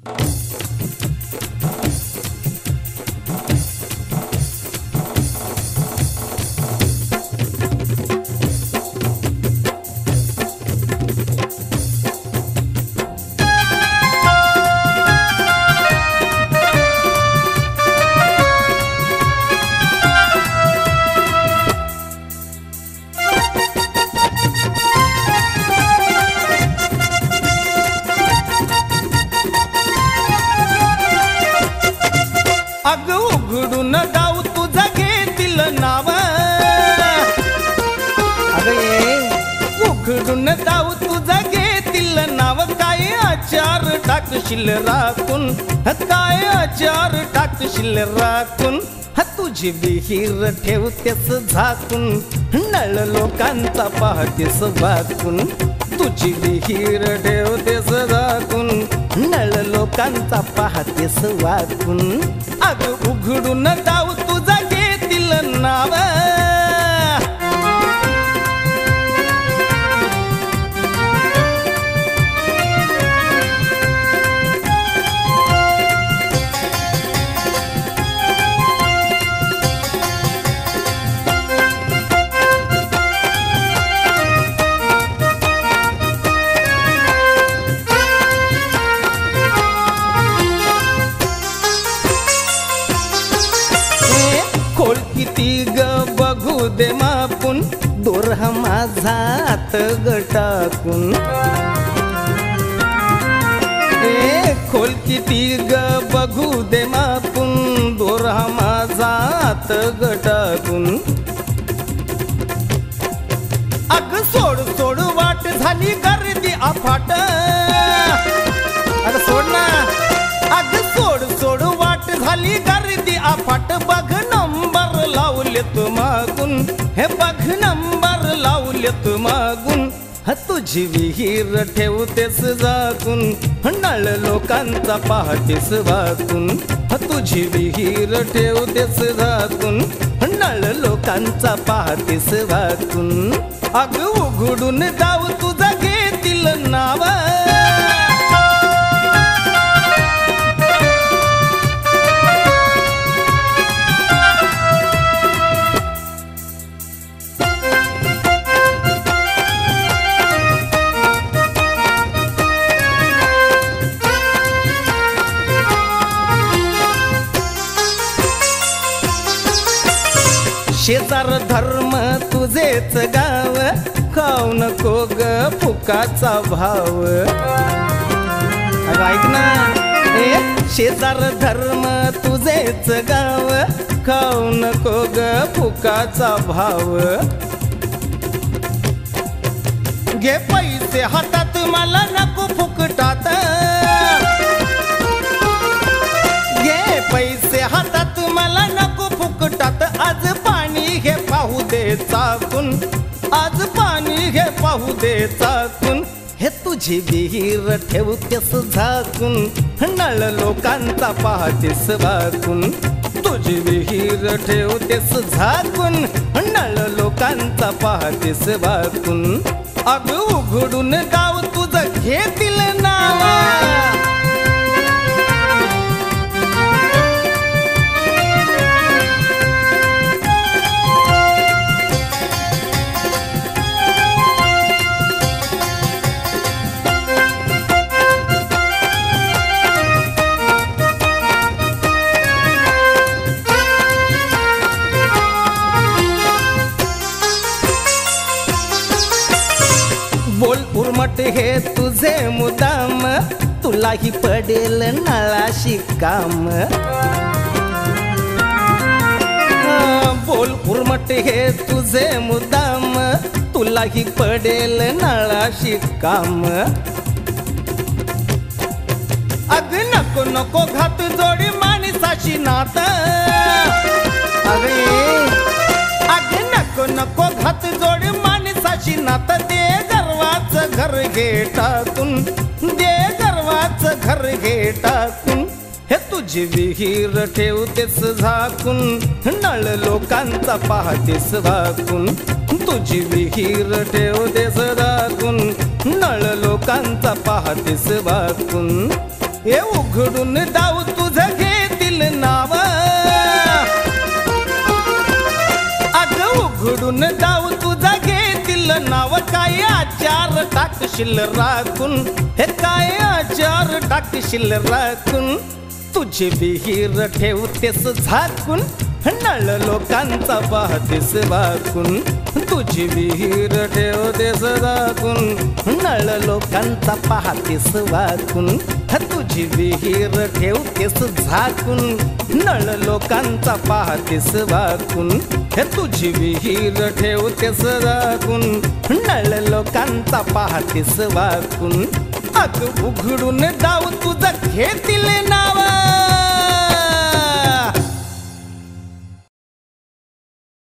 अग उघडून गाव तुझं घेतील नाव, उघडून गाव तुझं घेतील नाव. काय आचार टाकशील राखून, काय आचार टाकशील राखून. तुझी विहीर ठेवतेस झाकून, नळ लोकांचा पाहतेस वाकून. तुझी विहीर ठेवतेस झाकून, नळ लोकांचा पाहतेस वाकून. अग उघडून गाव तुझं घेतील नाव. खोल किती ग बघू दे मापून, दोरा माझा हात गटाकून. खोल किती ग बघू दे मापून, दोरा माझा हात गटाकून. अग सोड सोड वाट झाली गर्दी अफाट, अरे सोड ना. अग सोड सोड वाट झाली गर्दी अफाट. बघ नंबर लावलेत मागून, हे बघ नंबर लावलेत मागून. तुझी विहीर ठेवतेस झाकून, नळ लोकांचा पाहतेस वाकून. तुझी विहीर ठेवतेस झाकून, नळ लोकांचा पाहतेस वाकून. अग उघडून गाव तुझं घेतील नाव. शेजार धर्म तुझेच गाव, खाऊ नको ग फुकाचा भाव. ऐक ना. शेजार धर्म तुझेच गाव, खाऊ नको ग फुकाचा भाव. घे पैसे हातात मला नको फुकटात, घे पैसे हातात मला नको फुकटात. आज पाणी घे पाहू दे चाकून, आज पाणी घे पाहू दे चाकून. हे तुझी विहीर ठेवतेस झाकून, नळ लोकांचा पाहतेस वाकून. तुझी विहीर ठेवतेस झाकून, नळ लोकांचा पाहतेस वाकून. अग उघडून गाव तुझं घेतील नाव. बोल उर्मट हे तुझे मुदाम, तुलाही पडेल नळाशी काम. बोल उर्मट हे तुझे मुदाम, तुलाही पडेल नळाशी काम. अग नको नको घात जोडी माणसाशी नात. अग नको नको घात जोडी माणसाशी नात. दे गर्वाचं घर घे टाकून, दे गर्वाचं घर घे टाकून. हे तुझी विहीर ठेवतेस झाकून, नळ लोकांचा पाहतेस वाकून. तुझी विहीर ठेवतेस झाकून, नळ लोकांचा पाहतेस वाकून. हे उघडून दाव तुझं घेतील नाव, अगं उघडून दाव तुझं घेतील नाव. काय आचार टाकशील राखून, हे काय आचार टाकशील राखून. तुझी विहीर ठेवतेस झाकून, नळ लोकांचा पाहतेस वाकून. तुझी विहीर ठेवतेस झाकून, नळ लोकांचा पाहतेस वाकून. तुझी विहीर ठेवतेस झाकून, नळ लोकांचा पाहतेस वाकून. तुझी विहीर ठेवतेस झाकून, नळ लोकांचा पाहतेस वाकून. अग उघडून दाव तुझं घेतील नाव.